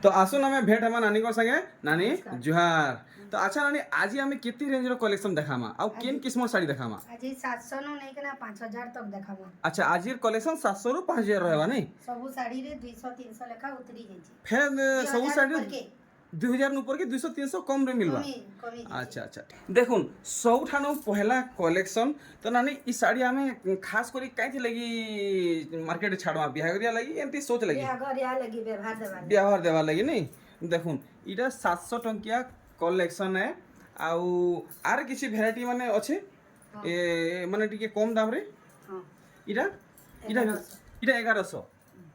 तो आसुन आमे भेट हमा नानी को संगे नानी नमस्कार। जुहार। तो अच्छा नानी आज आमे केती रेंज रो कलेक्शन देखामा आउ केन किस्म साड़ी देखामा। आज 700 नु नहीं के 5000 तक देखाबो। अच्छा आज कलेक्शन 700 रु 5000 रहबा नहीं सब साड़ी रे 200 300 लेखा उतरी जाई फिर सब 2000 साड़ी ऊपर के 2000 ऊपर के 200 300 कम रे मिलबा। कमी कमी जाई अच्छा अच्छा देखुन सब ठानो पहला कलेक्शन तो नानी ई साड़ी हमें खास करी काई लगी मार्केट छाड़वा बिहागरिया लगी एंती सोच लगी अगर या लगी व्यवहार देवा व्यवहार देवा लगी नहीं देखुन इटा 700 टंकिया कलेक्शन है आउ आर किसी भेराइटी माने अच्छे ए माने टिके कम दाम रे हां इटा इटा 1100 इटा 1100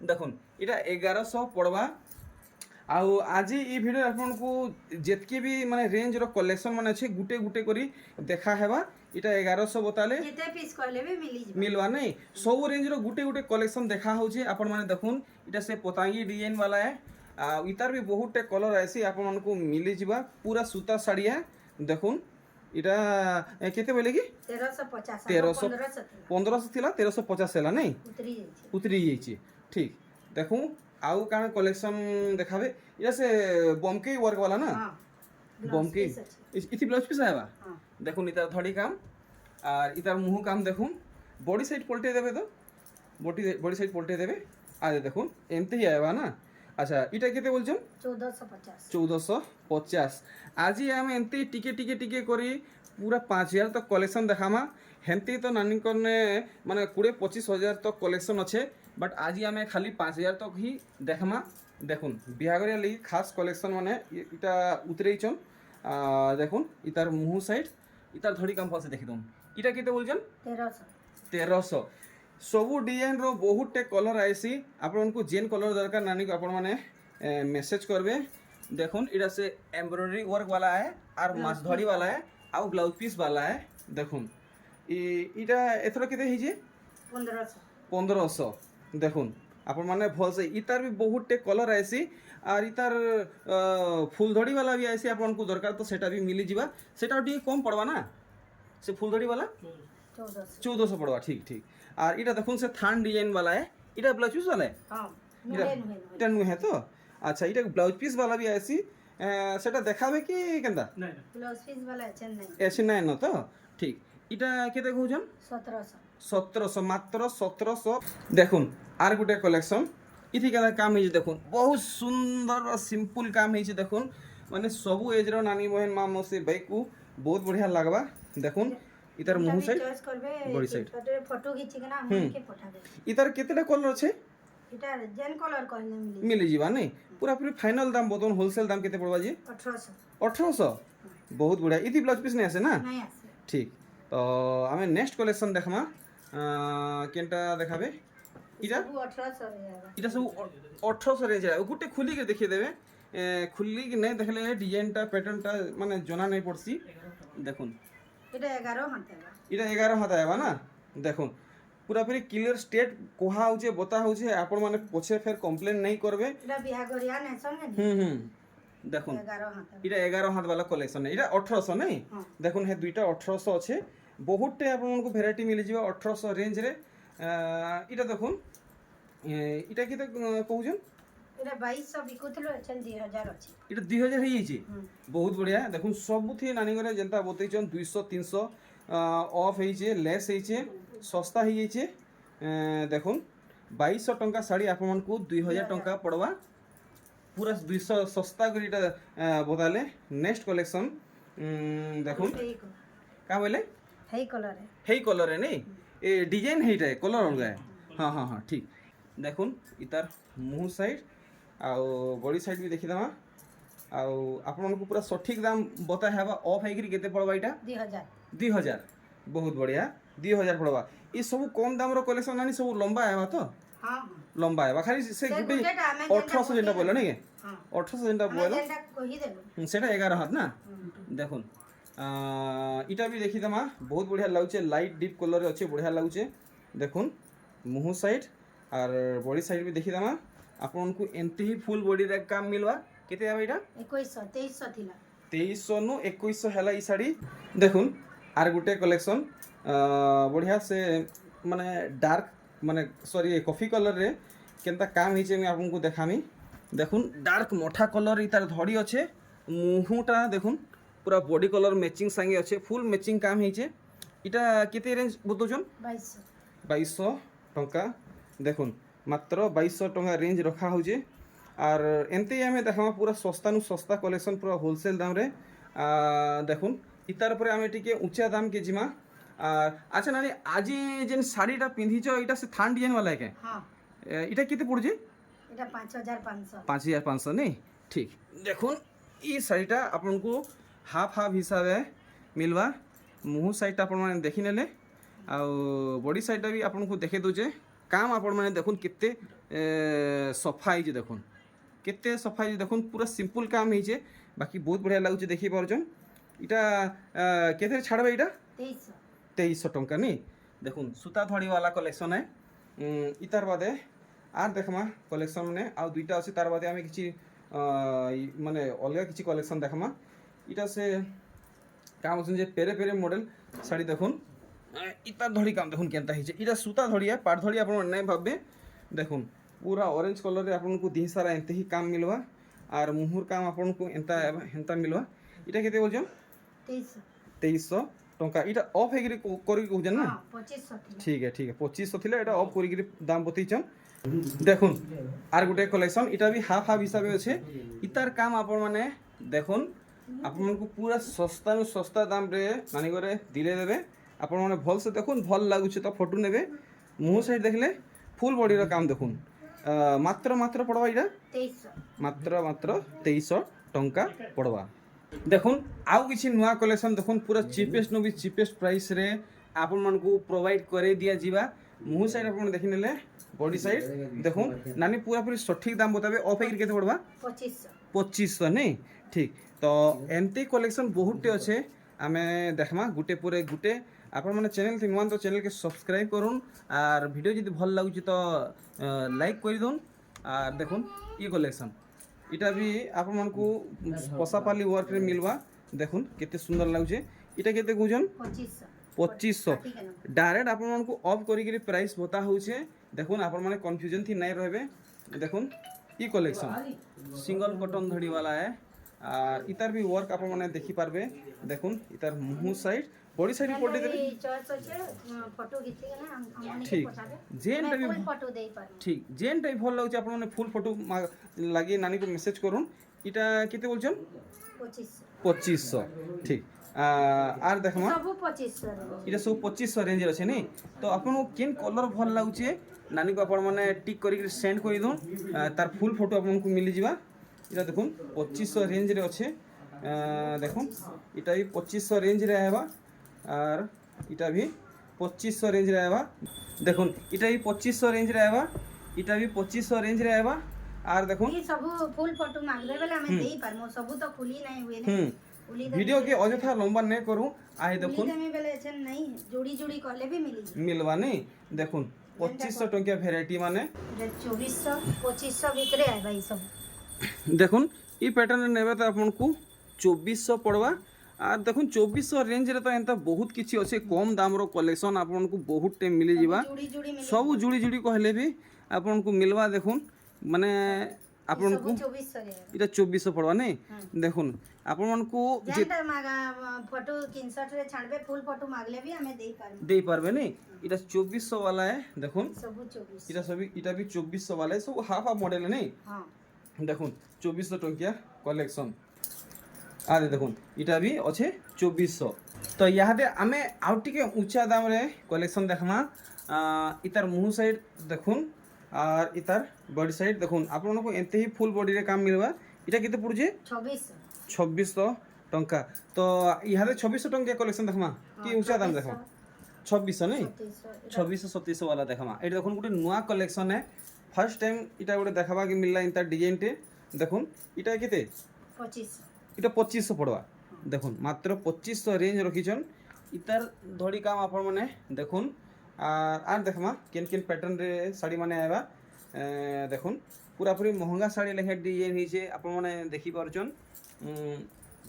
देखुन इटा 1100 पड़वा आउ आज ई वीडियो आपन को जेतके भी माने रेंज रो कलेक्शन माने अच्छे गुटे गुटे करी देखा हेबा इटा 1100 बताले जिते पीस कहले भी मिली जी मिलवा नहीं सब रेंज रो गुटे गुटे कलेक्शन देखा होचे आपण माने देखुन इटा से पतांगी डिजाइन वाला है इतार भी बहुत टे कलर ऐसी आपण मन को मिली जीवा पूरा सूता साड़ी है देखुन इटा केते बोले की 1350 1300 1500 1500 थिला 1350 हैला नहीं उतरी जाई उतरी जाइए ठीक देखूँ आउ काण कलेक्शन देखाबे इटा से बमके वर्क वाला ना हां बमके इति ब्लाउज पीस आएबा हां देखुन इतार धड़ी काम और इतार मुँह काम देखुन बॉडी साइड पलटे देबे तो बॉडी साइड पलटे देबे आदे देखुन एमते ही आएबा ना अच्छा इटा केते बोलछन 1450 1450 आज आम एमती टिके टिके टिके करी पूरा 5000 तक कलेक्शन देखामा हेमती तो नानी ने माने 20-25 तक कलेक्शन अच्छे बट आज आम खाली 5000 तक ही देखमा देखुन बिहागरिया लगी खास कलेक्शन माने इटा उतरेइछन देखुन इतार मुँह साइड इतार धड़ी काम फलसे देखि दम इटा केते बोलछन 1300 सबू डिजाइन रो बहुत टे कलर आईसी आपण को जेन कलर दरकार नानी को आपण माने मेसेज करबे देखुन इटा से एम्ब्रॉयडरी वर्क वाला है और माछ धड़ी वाला है आउ ब्लाउज पीस वाला है देखुन इटा एथरो केते हिजे 1500 1500 देखुन आपण माने भल से इतार भी बहुत टे कलर आईसी और इतार फुल धड़ी वाला भी आईसी आपण को दरकार तो सेटा भी मिली जीवा सेटा टी कम पड़वा ना से फुल धड़ी वाला 1400 1400 पड़वा ठीक ठीक और इटा देखुन से थान डिजाइन वाला है इटा ब्लाउज पीस वाला है हां इटा नु है तो अच्छा इटा ब्लाउज पीस वाला भी ऐसी सेटा देखाबे कि केंदा ब्लाउज पीस वाला चेन नहीं ऐसे नहीं न तो ठीक इटा केते कहउछन 1700 1700 मात्र 1700 देखुन आर गुटे कलेक्शन इथि केदा काम है देखुन बहुत सुंदर और सिंपल काम है देखुन माने सबु एज रो नानी बहन मा मोसे भाई को बहुत बढ़िया लागबा देखुन इतार मुंह साइड चॉइस करबे बॉडी साइड फोटो खींच के ना हम के पठाबे इतार केतेटा कलर छे इटा जेन कलर कहले मिली मिली जीवा नहीं पूरा पूरी फाइनल दाम बतन होलसेल दाम केते पड़वा जी 1800 1800 बहुत बढ़िया इति ब्लाउज पीस नहीं आसे ना नहीं आसे ठीक तो आमे नेक्स्ट कलेक्शन देखमा केनटा देखाबे इटा सब 1800 रे आबा इटा सब 1800 रे जाय गुटे खुली के देखि देबे खुली के नहीं देखले डिजाइन टा पैटर्न टा माने जना नहीं पड़सी देखुन इटा 11 हाथ है इटा 11 हाथ आएबा ना देखुन पूरा पूरी क्लियर स्टेट कोहा होचे बता होचे आपण माने पछे फेर कंप्लेन नहीं करबे इटा बिहा गरिया नै संगे देखुन 11 हाथ इटा 11 हाथ वाला कलेक्शन है इटा 1800 नहीं देखुन हे दुईटा 1800 अच्छे बहुत टे आपन को वैरायटी मिली जीवा 1800 रेंज रे इटा देखुन इटा केते कहउछन इटा 2200 बिकुथलो एचन 2000 अछि इटा 2000 ही छी बहुत बढ़िया देखुन सब थी नानी घरे जनता बतैछन 200 300 ऑफ है छे लेस है छे सस्ता ही छे देखुन 2200 टंका साड़ी आप मन को 2000 टंका पड़वा पूरा 200 सस्ता करीटा बताले नेक्स्ट कलेक्शन देखुन का बोले हे कलर है नहीं ए डिजाइन हेटा है कलर अलगा है हाँ हाँ हाँ ठीक देखुन इतार मुँह साइड आउ बॉडी साइड भी देखी दमा आउ आपन को पूरा सठिक दाम बता हेबा ऑफ है केते पड़वा इटा 2000 बहुत बढ़िया 2000 पड़वा ये सब कम दाम रो कलेक्शन आनी सब लंबा है तो हां लंबा है खाली से गुटे 1800 जेंटा बोले नहीं 1800 जेंटा बोले कहि देबो सेटा 11 हाथ ना देखुन इटा भी देखी दमा बहुत बढ़िया लागुचे लाइट डीप कलर अच्छे बढ़िया लागुचे देखुन मुँह साइड और बॉडी साइड भी देखी दमा आपन को एंती ही फुल बॉडी रे काम मिलवा केते आबा इटा 2100 2300 थिला 2300 नु 2100 हैला ई साड़ी देखुन आर गुटे कलेक्शन बढ़िया से माने डार्क माने सॉरी कॉफी कलर रे केनता काम हिचे मैं आपन को देखामी দেখুন ডার্ক মঠা কলর তার ধড়ি অছে মুহুটা দেখুন পুরা বডি কলর ম্যাচিং সাঙ্গে অছে ফুল ম্যাচিং কাম হয়েছে এটা কেতে রেঞ্জ বতাউছন 2200 2200 টঙ্কা দেখুন মাত্র 2200 টঙ্কা রেঞ্জ রখা হচ্ছে আর এমতি আমি দেখামা পুরা সস্তা নু সস্তা কলেকশন পুরা হোলসেল দামরে দেখুন ইতার পরে আমি টিকে উঁচা দাম কে জিমা আর আচ্ছা নানি আজি যেন শাড়িটা পিঁধিছ এটা সে থান ডিজাইন वाला है হ্যাঁ এটা কেতে পড়ছে এটা 5500 5500 नहीं ठीक देखुन ये शाढ़ीटा आपन को हाफ हाफ हिसाब है मिलवा मुँह साइडटा आपण मैंने देखी नेले आ बॉडी साइडटा भी आपन को देखे दूचे काम आपण मैंने देखुन कितने सफा है देखुन केते सफा है देखुन पूरा सिंपल काम है बाकी बहुत बढ़िया लगुचे देखी पारछन इटा केते छाड़बे इटा 2300 2300 टंका नहीं देखुन सूता धड़ी वाला कलेक्शन है इतार बादे आर देखमा कलेक्शन ने आ दुईटा अछि तार बादे आमे किछि माने अलगा किछि कलेक्शन देखमा इटा से काम अछि जे पेरे पेरे मॉडल साड़ी देखुन इतार धड़ी काम देखुन केनता हिचे इटा सूता धड़ी है पाट धड़ी आपन नै भाबबे देखुन पूरा ऑरेंज कलर रे आपन को दी सारा एंते ही काम मिलवा आर मुहुर काम आपन को एंता हेंता मिलवा इटा केते बोलजन 2300 टंका इटा ऑफ हेगिरी करी कहजन ना हां 2500 थिला ठीक है 2500 थिला एटा ऑफ करी दाम बतैछन देखुन आर गुटे कलेक्शन इटा भी हाफ हाफ हिसाब अच्छे इतार काम आपण माने देखुन आपन को पूरा सस्ता नु सस्ता दाम रे माने करे दिले देबे आपण माने भल से देखुन भल लागुचे तो फोटो नेबे मुंह साइड देखले फुल बॉडी रो काम देखुन मात्र मात्र पड़वा इटा 2300 मात्र मात्र 2300 टंका पड़वा देखुन आउ किछि नुआ कलेक्शन देखुन पूरा चीपेस्ट नो भी चीपेस्ट प्राइस रे आपन मन को प्रोवाइड करे दिया जीवा मुंह साइड आपन देखि नेले बॉडी साइड देखुन नानी पूरा पूरी सठिक दाम बताबे ऑफ एग्री केते पड़वा 2500 नहीं ठीक तो एमती कलेक्शन बहुतटे अच्छे आमे देखमा गुटे पूरे गुटे आपण माने चैनल थी नुआन तो चैनल के सब्सक्राइब करूँ और वीडियो जब भल लगुच तो लाइक कर दून और देखुन ये कलेक्शन इटा भी आपण मन को पसापाली वर्क रे मिलवा देखुन केते सुंदर लागुचे इटा केते गुजन 2500 डायरेक्ट आपण मन को ऑफ करी प्राइस बता होचे देखुन आपण माने कंफ्यूजन थी नहीं रहबे देखुन ई कलेक्शन सिंगल कॉटन धड़ी वाला है और इतार भी वर्क आपण माने देखि पारबे देखुन इतार मुंह साइड बॉडी साइड पड़े देबे चॉइस আছে फोटो खींचे ना हमनी ठीक पठाबे जेन मैं टाइप फुल फोटो देई पार ठीक जेन टाइप भल लागुचे आपण माने फुल फोटो लागि नानी को मेसेज करूँ इटा केते बोलछन 2500 ठीक आर देखमा सब 2500 रे इटा सब 2500 रेंज रे नहीं तो आपन केन कलर भल लागुचे नानी को आपण माने टिक करी सेंड करि दो तार फुल फोटो आपन को मिली जिवा इटा देखुन 2500 रेंज रे अच्छे देखुन इटा भी 2500 रेंज रे आएबा और इटा भी 2500 रेंज रे आएबा देखुन इटा भी 2500 रेंज रे आएबा इटा भी 2500 रेंज रे आएबा और देखुन ये सब फुल फोटो मांगले बेला हमें देई पार मो सब तो खुली नहीं हुए ने खुली वीडियो के अजथा लंबा नहीं करूँ आए देखुन में बेले छन नहीं जोड़ी जोड़ी कहले भी मिली मिलवा नहीं देखुन 2500 टंका भेराइटी माने 2400 2500 भीतर है भाई सब देखुन ये पैटर्न नेबे तो आपन को 2400 पड़वा और देखुन 2400 रेंज रे तो एंता बहुत किछि अछि कम दाम रो कलेक्शन आपन को बहुत टाइम मिली जीवा जोड़ी जोड़ी मिली सब जुड़ी जुड़ी कहले भी आपन को मिलवा देखुन माने आपन को 2400 रे इटा 2400 पड़वा नहीं देखुन आपन मन को जेंटा मागा फोटो 360 रे छाड़बे फुल फोटो मागले भी हमें देई पार दे पारबे नहीं इटा 2400 वाला है देखुन सब 24 इटा भी 2400 वाला है सब हाफ हाफ मॉडल है नहीं हां देखुन 2400 टंकिया कलेक्शन आदे देखुन इटा भी अच्छे 2400 तो यहाँ आमे आउ टिके ऊंचा दाम रे कलेक्शन देखमा इतार मुंह साइड देखुन और इतार बॉडी साइड देखुन आपन को एते ही फुल बॉडी रे काम मिलवा इटा केते पड़ुजे 2600 टंका तो यहाँ 2600 टंका कलेक्शन देखमा कि ऊंचा दाम देखमा 2600 नहीं 2600 वाला देखमा एटा देखुन गुटे नुआ कलेक्शन है फर्स्ट टाइम इटा गुटे देखाबा के मिलला इंता डिजाइन टे देखुन इटा केते 2500 इटा 2500 पड़वा देखुन मात्र 2500 रेंज रखीछन इतार धड़ी काम आपण माने देखुन आर देखमा केन केन पैटर्न रे साड़ी माने आएबा देखुन पूरा पूरी महंगा साड़ी लेखे डिजाइन हिचे आपण माने देखि परछन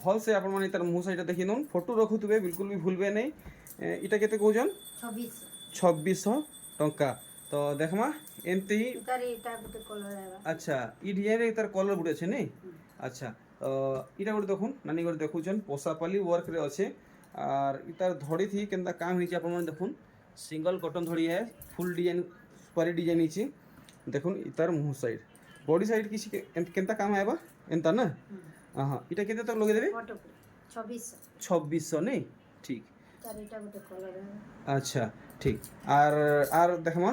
भल से आपण माने इतार मुंह साइड देखि नन फोटो रखुतबे बिल्कुल भी भूलबे नहीं इटा केते कहजन 2600 2600 टंका তো দেখমা এমতি ଏଟାରେ ଏଟା ଗୋଟେ କଲର ଆଇବା আচ্ছা ই ডিজাইন তার কলর গুড়ে আছে নেই আচ্ছা এটা গোটে দেখুন নানি গোটে দেখুছেন পোষাপালি ওয়ার্ক রে আছে আর ইতার ধড়ি থি কেনতা কাম হইছে আপন মানে দেখুন সিঙ্গল কটন ধড়ি है ফুল ডিজাইন পরে ডিজাইন হইছে দেখুন ইতার মুহ সাইড বডি সাইড কিছু কেনতা কাম আইবা এনতা না হ্যাঁ এটা কেতে তক লগে দেবে ফটো 2600 2600 নেই ঠিক এটাରେ ଏଟା ଗୋଟେ କଲର ଆଇବା আচ্ছা ঠিক আর আর দেখমা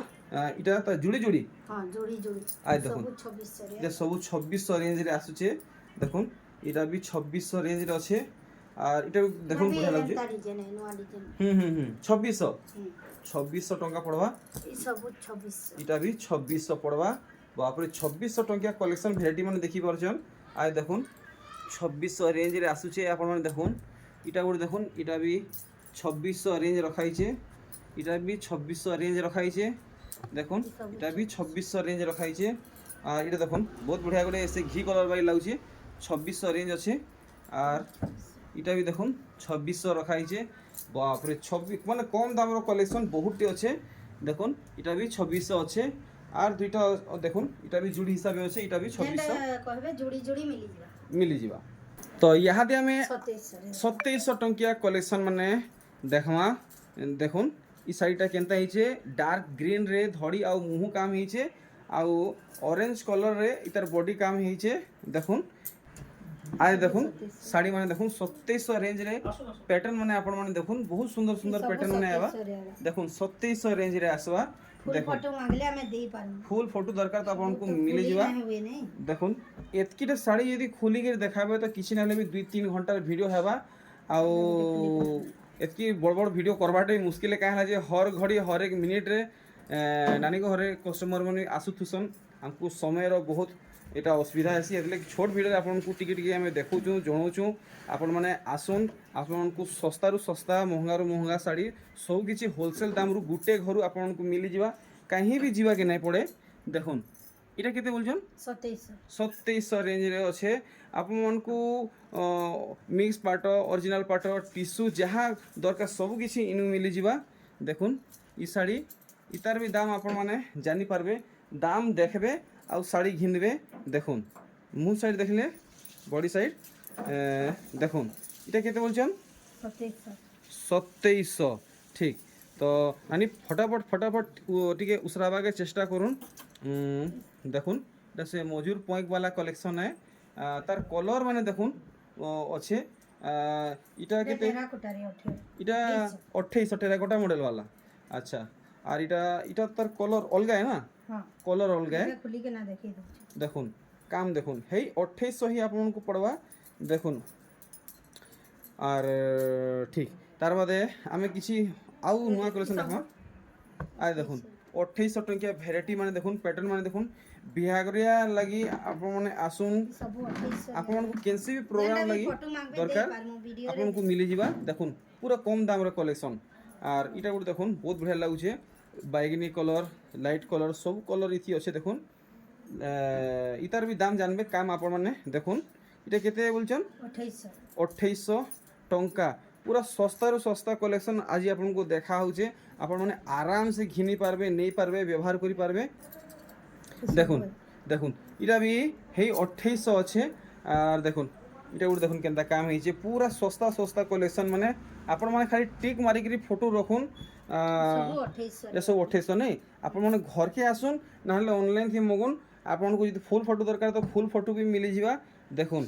এটা তো জুড়ি জুড়ি ହଁ ଯୋଡ଼ି ଯୋଡ଼ି আই দেখুন ସବୁ 2600 ରେ এটা সবু 2600 রেঞ্জরে আসুছে দেখুন এটা বি 2600 রেঞ্জরে আছে আর এটা দেখুন বঢ়িয়া লাগুছে ଏଟା ଡିଜାଇନ ନୂଆ ଡିଜାଇନ 2600 2600 ଟଙ୍କା ପଡ଼ବା ଏ ସବୁ 2600 এটা বি 2600 পড়বা বাপরে 2600 টঙ্কিয়া কলেকশন ভ্যারাইটি মানে দেখি পারছন আই দেখুন 2600 রেঞ্জরে আসুছে আপন মানে দেখুন এটা গোটে দেখুন এটা বি 2600 রেঞ্জ রখাইছে এটা বি 2600 রেঞ্জ রখাইছে দেখুন এটা বি 2600 রেঞ্জ রখাইছে আর এটা দেখুন বহুত বঢ়িয়া করে এসে ঘি কলর বাই লাগুছে 2600 রেঞ্জ আছে আর এটা বি দেখুন 2600 রখাইছে বাপরে 26 মানে কম দামর কলেকশন বহুতটি আছে দেখুন এটা বি 2600 আছে আর দুইটা দেখুন এটা বি জুড়ি হিসাবে আছে এটা বি 2600 କହିବେ ଯୋଡ଼ି ଯୋଡ଼ି ମିଳିଯିବ মিলিଯିবা তো ইহাদে আমি 2700 ରେ 2700 টঙ্কিয়া কলেকশন মানে দেখমা দেখুন ই শাড়িটা কেনতা হইছে ডার্ক গ্রিন রে ধড়ি আউ মুহ কাম হইছে আউ অরেঞ্জ কলর রে ইতার বডি কাম হইছে দেখুন আয় দেখুন শাড়ি মানে দেখুন 2700 রেঞ্জ রে প্যাটার্ন মানে আপন মানে দেখুন বহুত সুন্দর সুন্দর প্যাটার্ন মানে আবা 2700 ରେ ଆଇବା দেখুন 2700 রেঞ্জ রে আসবা ফুল দেখুন ফটো মাগলে ଆମେ দেଇ ପାରୁ ফুল ফটো দরকার তো আপনাকে মিলে যাবা ହୁଏ ନାହିଁ দেখুন এতকিটা শাড়ি যদি খুলিকি দেখাবে তো কিছু না হলে বি 2-3 ঘন্টার ভিডিও হেবা আউ এতকি বড় বড় ভিডিও করবাটাই মুশকিল কাহ যে হর ঘড়ি হর এক মিনিটরে নানি ঘরে কাস্টমর মানে আসুথুসন আমকু সময়ের বহুত এটা অসুবিধা আছে এতলে ছোট ভিডিও আপনার টিকে টিকে আমি দেখুছু জনাউছু আপন মানে আসুন আপনার সস্তারু সস্তা মহঙ্গারু মহঙ্গা শাড়ি সব কিছু হোলসেল দামরু গুটে ঘরু আপনার মিলিযা কাহি বি যাকে নাই পড়ে দেখুন এটা কেতে বলছেন 2700 2700 রেঞ্জরে আছে ଆପଣମାନଙ୍କୁ ମିକ୍ସ ପାଟ ଅରିଜିନାଲ ପାଟ ଟିସୁ ଯାହା ଦରକାର ସବୁ କିଛି ଇନୁ ମିଳିଯିବା ଦେଖୁନ୍ ଇ ଶାଢ଼ୀ ଇତାର ବି ଦାମ ଆପଣମାନେ ଜାଣିପାରିବେ ଦାମ ଦେଖବେ ଆଉ ଶାଢ଼ୀ ଘିନବେ দেখুন মুহ সাইড দেখলে বডি সাইড দেখুন এটা কেতে বলছেন 2700 2700 ঠিক তো নানি ফটাফট টিকে উসরাবাকে চেষ্টা করুন দেখুন এটা সে মজুর পয়েন্ট वाला কলেকশন है তার কলর মানে দেখুন আছে এটা কেতে টেরাকোটারে 18 এটা 2800 টেরাকোটা মডেল वाला আচ্ছা আর এটা তার কলর অলগা है ना हां কলর অলগা है খুলি কে না দেখাই দଉଛି দেখুন কাম দেখুন হেই 2800 হি আপনাকে পড়বা দেখুন আর ঠিক তার বাদে আমি কিছু আউ নয়া কলেকশন দেখবা আই দেখুন 2800 টঙ্কিয়া ভ্যারাইটি মানে দেখুন প্যাটার্ন মানে দেখুন বিহাগরিয়া লাগি আপন মানে আসুন ସବୁ 2800 ଆପଣଙ୍କୁ କେନ୍ସି ବି ପ୍ରୋଗ୍ରାମ ଲାଗି ଦରକାର ଆପଣଙ୍କୁ ମିଳିଯିବା ଦେଖୁନ ପୁରା କମ୍ ଦାମର କଲେକ୍ସନ୍ আর এটা গোটে দেখুন বহুত বঢ়িয়া লাগুছে বাইগনি কলর লাইট কলর সব কলর ইথি আছে দেখুন ইতার বি দাম জানবে কাম আপন মানে দেখুন এটা কেতে বলছেন 2800 টঙ্কা পুরা সস্তারু সস্তা কলেকশন আজি আপনাকে দেখা হচ্ছে আপন মানে আরামসে ঘিনি পারবে নেই পারবে ব্যবহার করি পারবে দেখুন দেখুন এটা বি হেই 2800 আছে আর দেখুন এটা গোটে দেখুন কেনতা কাম হয়েছে পুরা সস্তা সস্তা কলেকশন মানে আপন মানে খালি টিক মারিকি ফটো রাখুন এসব 2800 নেই আপন মানে ঘরকে আসুন না হলে অনলাইন থি মগুন আপনার যদি ফুল ফটো দরকার তো ফুল ফটো বি মিলি যাবা দেখুন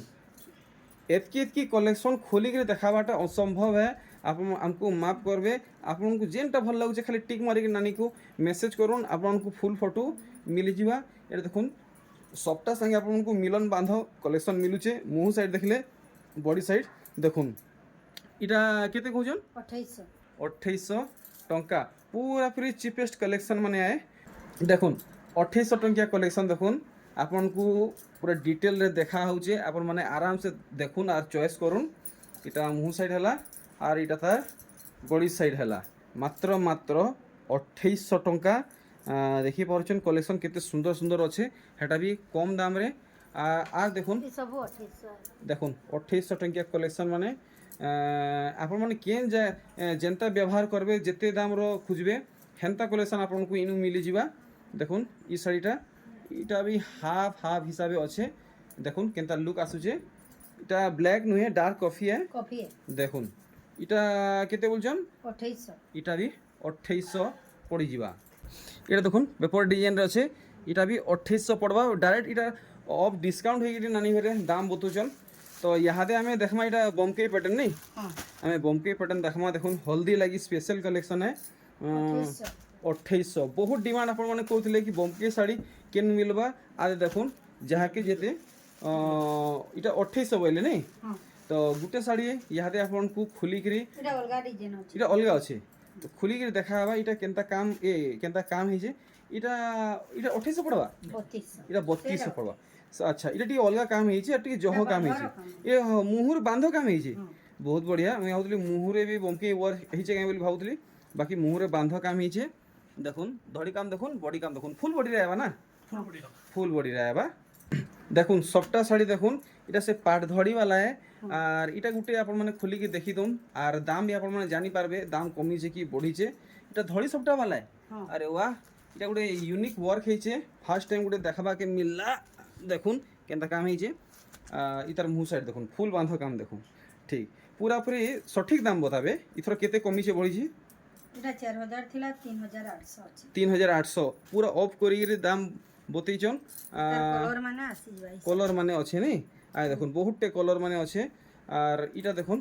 এতকি কলেকশন খোলিকি দেখাবাটা অসম্ভব है आप हमको माफ करबे आपको जेनटा भल लगुचे खाली टिक मारिक नानी को मेसेज करूँ आपको फुल फोटो मिली जावा ये देखुन सबटा संगे आपको मिलन बांध कलेक्शन मिलुचे मुह साइड देखले बॉडी साइड देखुन इटा केते कहउछन 2800 टंका पूरा पूरी चीपेस्ट कलेक्शन माने आए देखुन 2800 टंकिया कलेक्शन देखुन आपन को पूरा डिटेल रे देखा होचे आपन माने आराम से देखुन और चॉइस करूँ इटा मुह साइड हला আর এটা তার বডি সাইড হেলা মাত্র 2800 টঙ্কা দেখি পারছেন কলেকশন কেতে সুন্দর সুন্দর আছে হেটা বি কম দাম রে আর দেখুন ସବୁ 2800 দেখুন 2800 টঙ্কিয়া কলেকশন মানে আপন মানে কেন যেনতা ব্যবহার করবে যেতে দাম র খুঁজবে হেন্তা কলেকশন আপনার ইনু মিলিযা। দেখুন ই শাড়িটা এটা বি হাফ হাফ হিসাবে অছে। দেখুন কেনতা লুক আসুছে। এটা ব্ল্যাক নুহে ডার্ক কফি হ্যাঁ। কফি দেখুন এটা কেতে বলছেন 2800 এটা বি 2800 পড়িযা। এটা দেখুন পেপর ডিজাইন আছে এটা বি 2800 পড়বা ডাইরেক্ট এটা অফ ডিসকাউন্ট হয়ে গেছে নানি ঘরে দাম বতুছন। তো ইহাদে আমি দেখমা এটা বমকে প্যাটার্ন নেই হ্যাঁ আমি বমকে প্যাটার্ন দেখমা। দেখুন হলদি লাগি স্পেশাল কলেকশন হ্যাঁ 2800 2800 বহুত ডিমান্ড আপন মানে কହୁଥିଲେ কি বমকে শাড়ি কেন মিলবা আর দেখুন যাহাকে যেতে এটা 2800 বলে নেই। হ্যাঁ তো গুটে শাড়ি ইহাদে আপনকু খুলিকি এটা অলগা ডিজাইন আছে এটা অলগা আছে তো খুলিকি দেখা হবা এটা কেনতা কাম কেনতা কাম হইছে। এটা এটা 2800 পড়বা 3200 এটা 3200 পড়বা। আচ্ছা এটা টিকে অলগা কাম হইছে আর টিকে জহ কাম হইছে এ মুহুর বান্ধ কাম হইছে বহুত বঢ়িয়া। আমি ভাবুଥିଲି মুহুরে বি বমকে ওয়ার হইছে কাই বলি ভাবুଥିଲି বাকি মুহুরে বান্ধ কাম হইছে। দেখুন ধড়ি কাম দেখুন বডি কাম দেখুন ফুল বডি আইবা না ফুল বডি আইবা। দেখুন সবটা শাড়ি দেখুন এটা সে পাট ধড়ি वाला है আর এটা গুটে আপন মানে খুলিকি দেখি দম আর দাম বি আপন মানে জানি পারবে দাম কমিছে কি বড়িছে। এটা ধড়ি সবটা वाला है। আরে বাহ এটা গুটে ইউনিক ওয়ার্ক হইছে ফার্স্ট টাইম গুটে দেখাবা কে মিললা। দেখুন কেনতা কাম হইছে ইতার মুহ সাইড দেখুন ফুল বাঁধ কাম দেখুন ঠিক পুরাপুরি সঠিক দাম বতাবে ইথর কেতে কমিছে বড়িছে। এটা 4000 থিলা 3800 আছে 3800 পুরা অফ করিকি দাম বতেইছন। কলর মানে আসি যাই কলর মানে আছে নি আর দেখুন বহুতটে কলর মানে আছে। আর এটা দেখুন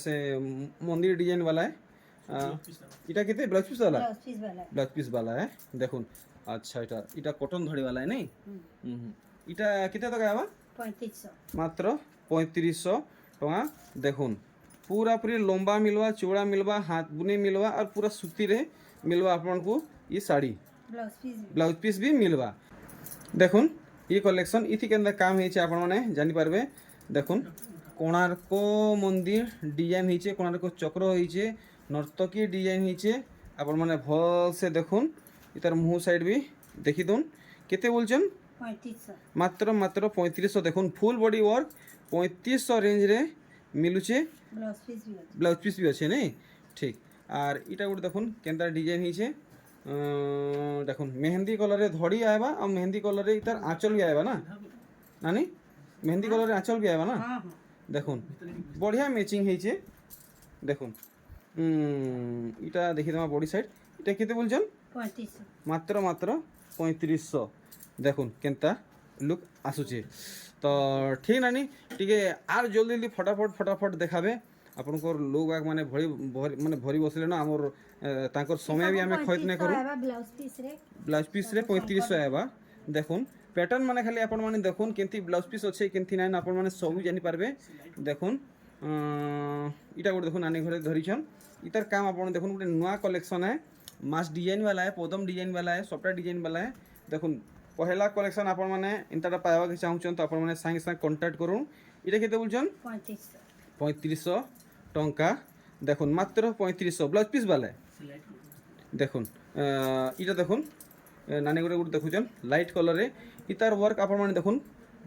সে মন্দির ডিজাইন वाला है এটা কেতে ব্লাউজ পিস वाला ব্লাউজ পিস वाला ব্লাউজ পিস वाला है দেখুন। আচ্ছা এটা এটা কটন ধড়ি वाला है नहीं এটা কেতে টাকা আবা 3500 মাত্র 3500 টাকা। দেখুন পুরাপুরি লম্বা মিলবা চৌড়া মিলবা হাত বুনে মিলবা আর পুরা সুতিরে মিলবা আপনারকু ই শাড়ি ব্লাউজ পিস भी মিলবা। দেখুন এই কলেকশন ইথি কেন কাম হয়েছে আপনার মানে জানি পারবে। দেখুন কোণার্ক মন্দির ডিজাইন হয়েছে কোণার্ক চক্র হয়েছে নর্তকী ডিজাইন হয়েছে আপনার মানে ভলসে দেখুন ইতার মুহ সাইড भी দেখি দুন কেতে বলছেন 3500 মাত্র মাত্র 3500। দেখুন ফুল বডি ওয়ার্ক 3500 রেঞ্জ রে মিলুছে ব্লাউজ পিস भी আছে নেই ঠিক। আর এটা গোটে দেখুন কেনতা ডিজাইন হয়েছে দেখুন মেহেন্দি কলরে ধড়ি আইবা আর মেহেন্দি কলরে তার আঁচল भी আইবা না নানি মেহেন্দি কলরে আঁচল भी আইবা না। দেখুন বঢ়িয়া ম্যাচিং হয়েছে দেখুন এটা দেখি তোমার বডি সাইড এটা কেতে বলছেন 3500 মাত্র মাত্র 3500। দেখুন কেনতা লুক আসুছে তো ঠিক নানি টিকে আর জলদি জলদি ফটাফট ফটাফট দেখাবে ଆପଣଙ୍କର ଲୋକ ମାନେ ମାନେ ଭରି ବସିଲେ ନା ଆମର ତାଙ୍କର ସମୟ ବି ଆମେ ଖରିଦ ନାଇଁ କରୁ। ବ୍ଲାଉଜ ପିସ୍ରେ 3500 ଆଇବା। ଦେଖୁন ପ୍ୟାଟର୍ନ ମାନେ ଖାଲି ଆପଣମାନେ ଦେଖୁନ୍ କେମିତି ବ୍ଲାଉଜ ପିସ୍ ଅଛେ କେମିତି ନାଇଁ ଆପଣମାନେ ସବୁ ଜାଣିପାରିବେ। ଦେଖୁନ୍ ଇଟା ଗୋଟେ ଦେଖୁନ୍ ନାନୀ ଘରେ ଧରିଛନ୍ ଇତାର କାମ ଆପଣ ଦେଖୁନ୍ ଗୋଟେ ନୂଆ କଲେକ୍ସନ୍ ହେ ମାସ୍ ଡିଜାଇନ୍ ବାଲା ହେ ପଦମ ଡିଜାଇନ୍ ବାଲା ହେ ସଫ୍ଟୱେୟାର ଡିଜାଇନ୍ ବାଲା ହେ। ଦେଖୁନ୍ ପହେଲା କଲେକ୍ସନ୍ ଆପଣମାନେ ଏନ୍ତାଟା ପାଇବାକୁ ଚାହୁଁଛନ୍ ତ ଆପଣମାନେ ସାଙ୍ଗେ ସାଙ୍ଗେ କଣ୍ଟାକ୍ଟ କରୁନ୍। ଇଟା କେତେ ବୋଲଛନ୍ 3500 टंका। देखुन मात्र 3500 ब्लाउज पिस वाला देखुन इटा देखुन नानी गोटे गोटे देखुन लाइट कलर रे इतार वर्क आपण माने देखुन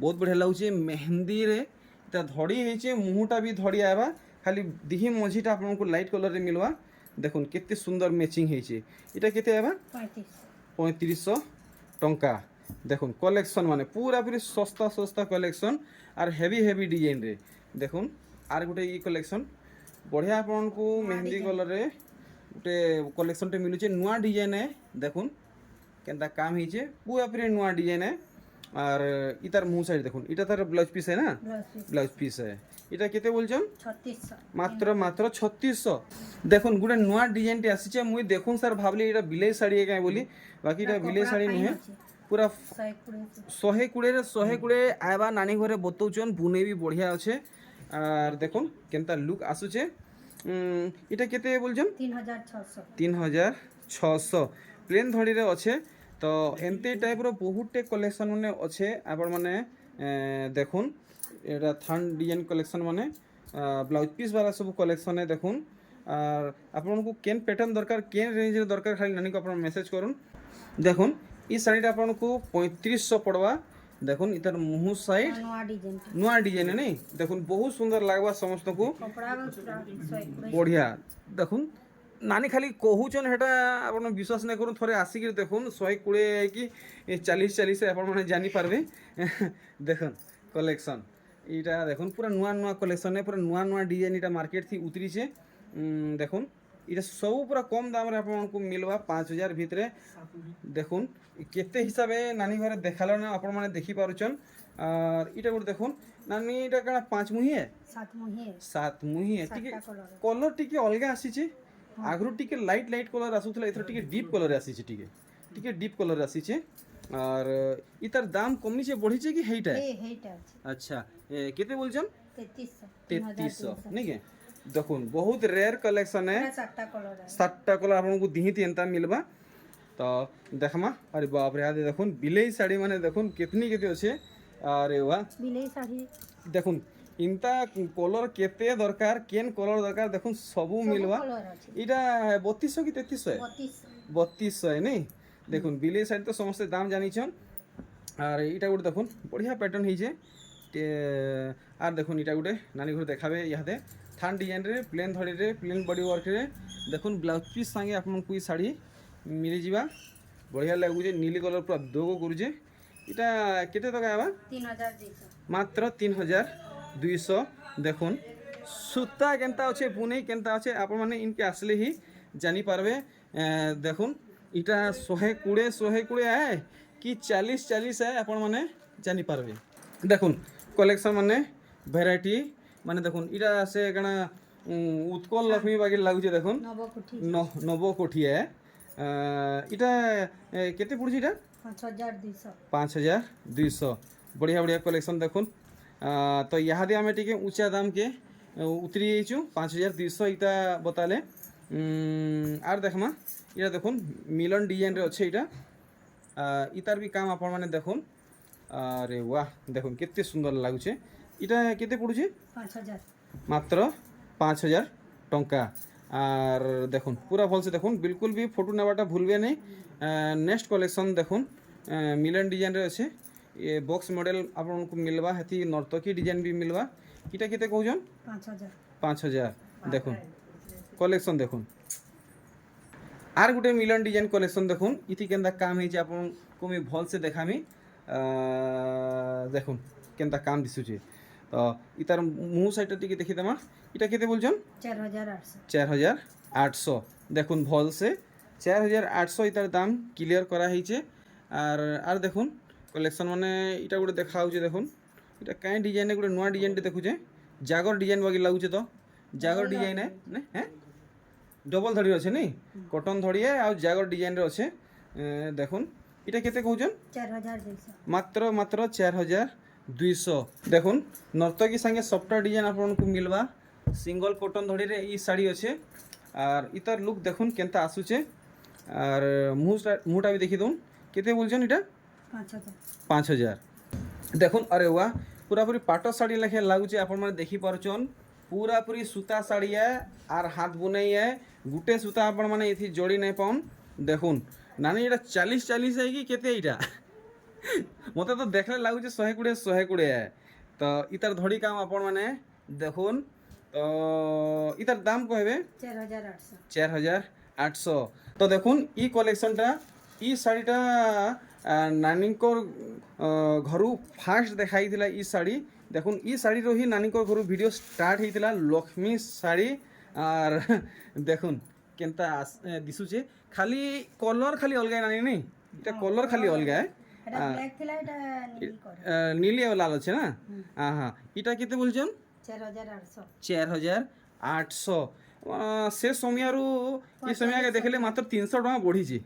बहुत बढ़िया लाଗୁছে मेहंदी रे इता धड़ी हेचे मुहटा भी धड़ी आबा खाली दिही मझीटा आपनको लाइट कलर रे मिलवा। देखुन केते सुंदर मैचिंग हेचे इटा केते आबा 3500 टंका। देखुन कलेक्शन माने पूरा पूरी सस्ता सस्ता कलेक्शन और हेवी हेवी डिजाइन रे। देखुन आर गोटे ई कलेक्शन बढ़िया आपको मेहंदी कलर रे गोटे कलेक्शन टे मिलुचे नुआ डिजाइन है। देखुन केनता काम हिचे पूरा पूरी नुआ डिजाइन है। और इतार मुंह साइड देखुन इटा तार ब्लाउज पीस है ना ब्लाउज पीस है। इटा केते बोलछन 3600 मात्र मात्र 3600। देखुन गोटे नुआ डिजाइन टे आसीचे मुई देखुन सर भाबली इटा बिलेई साड़ी है काई बोली बाकी इटा बिलेई साड़ी नहीं पूरा 120 आइबा नानी घरे बतौछन बुने भी बढ़िया अच्छे। আর দেখুন কেনতা লুক আসুছে এটা কেতে বলছেন 3600 প্লেন ধড়িরে আছে। তো এমতি টাইপর বহুতটে কলেকশন মানে আছে আপন মানে দেখুন এটা থান ডিজাইন কলেকশন মানে ব্লাউজ পিস वाला सब কলেকশন है। দেখুন আর আপনাকে কেন প্যাটার্ন দরকার কেন রেঞ্জের দরকার খালি নানিকে আপনারা মেসেজ করুন। দেখুন এই শাড়িটা আপনাকে 3500 পড়বা। देखुन इधर मुँह साइड नुआ डिजाइन है नहीं देखुन बहुत सुंदर लगवा समस्त को बढ़िया। देखुन नानी खाली कहूचन हेटा आपन विश्वास नहीं करूँ थोड़े आसिक देखुन 120 कि 40 आप जानी पारबे देखुन कलेक्शन इटा देखुन पूरा नुआ नुआ कलेक्शन है पूरा नुआ नुआ डिजाइन इटा मार्केट थी उतरी छे देखुन इटा सब पूरा कम दाम रे आपको मिलवा 5000 भितरे देखुन केते हिसाब नानी घरे देखालो ना आपण माने देखि पारुचन और इटा गुड देखुन नानी इटा कणा 5 मुही है 7 मुही है ठीक है कलर टिके अलगा आसी छे आगरू टिके लाइट लाइट कलर आसुथला एथर टिके डीप कलर आसी छे टिके डीप कलर आसी छे और इतार दाम कमी छे बढ़ी छे कि हेइटा अच्छा केते बोलछन 3300 नहीं के देखुन बहुत रेयर कलेक्शन है 7टा कलर आपन को दिहित एंता मिलबा तो देखमा अरे बाप रे आदे देखुन बिलेई साड़ी माने देखुन कितनी केते अछि अरे वाह बिलेई साड़ी देखुन इनता कलर केते दरकार केन कलर दरकार देखुन सबु मिलवा इटा 3200 कि 3300 है नहीं देखुन बिलेई साड़ी तो समस्त दाम जानी छन और इटा गुड देखुन बढ़िया पैटर्न ही जे आर देखुन इटा गुटे नानी घर देखाबे यादे थान डिजाइन रे प्लेन धड़ी रे प्लेन बॉडी वर्क रे देखुन ब्लाउज पीस संगे आपन कोई साड़ी मिली जीवा बढ़िया लागु जे नीली कलर पूरा दोगो करू जे इटा केते टका आबा 3200 मात्र 3200 देखुन सूता केनता अच्छे बुने केनता अच्छे आप माने इनके आसले ही जानी पारबे देखुन इटा 120 है कि 40 है आप माने जानी पारबे देखुन कलेक्शन माने वेराइटी माने देखुन इटा से कणा उत्कल लक्ष्मी बागे लागु छे देखुन नव कोठी है इटा केते पड़ुछ इटा 5200 बढ़िया बढ़िया कलेक्शन देखुन तो यहाँ आम टे ऊँचा दाम के उतरी जाइचु 5200 इटा बताले आर देखमा इटा देखुन मिलन डिजाइन रे अच्छे इटा इतार भी काम आपण माने देखुन अरे वाह देखुन केते सुंदर लागुचे इटा केते पड़ुचे 5000 मात्र 5000 टंका आर देखुन पूरा भल से देखुन बिल्कुल भी फोटो नेबाटा भूलबे नहीं नेक्स्ट कलेक्शन देखुन मिलन डिजाइन रे अच्छे ये बॉक्स मॉडल आपको मिलवा हेती नर्तकी डिजाइन भी मिलवा इटा केते कहउजन 5000 देखुन कलेक्शन देखुन are Gute Milan design collection देखुन इति केनता काम हे आपन को मी भल से देखामी देखुन केनता काम दिसुचे तो इतार मुंह साइड टिके देखि दमा इटा केते बोलजन 4800 देखुन भल से 4800 इतार दाम क्लियर करा हिचे आर देखुन कलेक्शन माने इटा गुटे देखा होचे देखुन इटा काई डिजाइन गुटे नवा डिजाइन टे देखुचे जागर डिजाइन बाकी लागुचे तो जागर डिजाइन है ने हैं डबल धड़ी अच्छे नहीं कॉटन धड़ी है आ जागर डिजाइन रे अच्छे देखुन इटा केते कहउचन 4200 मात्र 4200 देखुन नर्तकी संगे सफ्टा डिजाइन आपन को मिलवा सिंगल कॉटन धड़ी रे ई साड़ी अच्छे और इतार लुक देखुन केनता आसुचे और मुटा भी देखि दोन केते बोलछन इटा 5000 देखुन अरे वाह पूरा पूरी पाटो साड़ी लेखे लागुचे आपण माने देखि पारछन पूरा पूरी सूता साड़ी है और हाथ बुनाई है गुटे सूता आपण माने इथि जोड़ी नहीं पाउन देखुन नानी इटा 40 है कि केते इटा मते तो देखले लागुचे 120 है तो इतार धड़ी काम आपण माने देखुन तो इतार दाम कहबे 4800 तो देखुन ई कलेक्शनटा ई साड़ीटा नानी घर फास्ट देखाई थिला ई साड़ी देखुन ई साड़ी रो ही नानी घर वीडियो स्टार्ट होता लक्ष्मी साड़ी और देखुन केनता दिसुचे खाली कलर खाली अलग है नानी नहीं इटा कलर खाली अलग है नीली और लाल अच्छे ना हाँ हाँ इटा केते बोलछन 4800 से समयारू ये समय के देखले मात्र 300 टका बढ़ी छी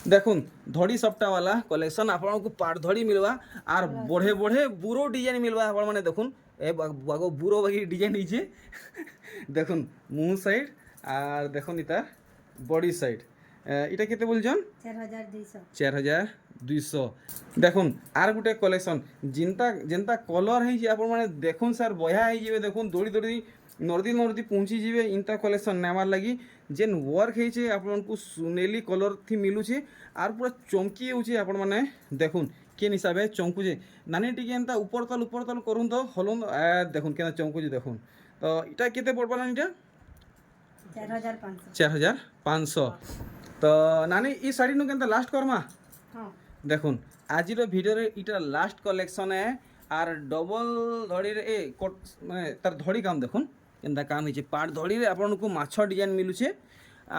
देखुन धड़ी सप्टा वाला कलेक्शन आपन को पाट धड़ी मिलवा और बढ़े बढ़े बुरो डिजाइन मिलवा आपण माने देखुन ए बागो बुरो बाकी डिजाइन हिचे देखुन मुंह साइड और देखुन इता बॉडी साइड इटा केते बोलजन 4200 देखुन आर गुटे कलेक्शन जिनता कलर है जे आपण माने देखुन सर बया है जे देखुन दौड़ी दौड़ी नर्दी पहुँची जीवे इनता कलेक्शन नेमार लगी जेन वर्क है आपन को सुनेली कलर थी मिलूचे आर पूरा चमकी होचे आपण माने देखुन केन हिसाब है चमकुचे नानी टिके एंता ऊपर तल करूँ तो हलुन देखुन केना चमकुचे देखुन तो इटा केते पड़बा नानी इटा 4500 4500 তো নানি ই শাড়ি নু কেনতা লাস্ট করমা ହଁ দেখুন আজির ভিডিওরে ইটা লাস্ট কলেকশন এ আর ডবল ধড়িরে এ মানে তার ধড়ি কাম দেখুন কেনতা কাম হয়েছে পাট ধড়িরে আপনার মাছ ডিজাইন মিলুছে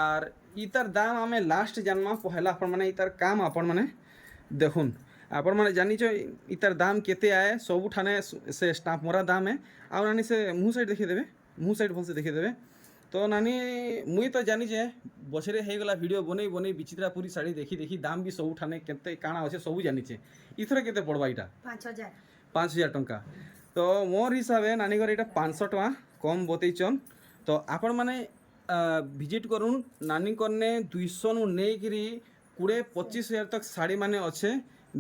আর ইতার দাম আমি লাস্ট জানমা পহেলা আপন মানে ইতার কাম আপন মানে দেখুন আপন মানে জানিছ ইতার দাম কেতে আয়ে সবুঠানে সে স্টাম্প মরা দাম এ আর নানি সে মুহ সাইড দেখে দেবে মুহ সাইড ভলসে দেখে দেবে তো নানি মুই তো জানি যে বছরে হয়ে গলা ভিডিও বনেই বনেই বিচিত্রাপুরি শাড়ি দেখি দেখি দাম বি ସବୁঠানে কেতে কাଣା আছে সবু জানিছে ইথরে কেতে পড়বা এটা 5000 5000 টঙ্কা তো মোর হিসাবে নানিঘর এটা 500 টঙ্কা কম বতেইছন তো আপন মানে ভিজিট করুন নানি কর্নে 200 নু নেইকিরি 20-25 তক শাড়ি মানে আছে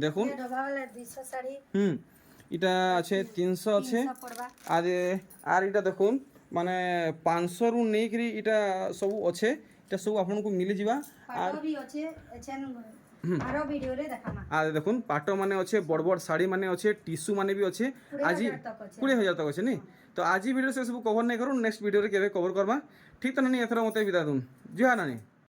দেখুন ये डबा वाला 200 साड़ी এটা আছে 300 আছে 300 पड़वा আর আর এটা দেখুন মানে 500 রু নেইকিরি এটা সবু আছে এটা সবু আপনাকে মিলে যাবা আর पाटो भी अच्छे एचन आरो वीडियो रे देखामा আর দেখুন পাট মানে আছে বড় বড় শাড়ি মানে আছে টিস্যু মানে বি আছে আজি 20,000 तक अच्छे 20,000 তক আছে নি তো আজি ভিডিও সে সব কভার নাই করুন নেক্সট ভিডিওরে কেবে কভার করবা ঠিক তো নানি এথর মতে বিদা দুন জুহা নানি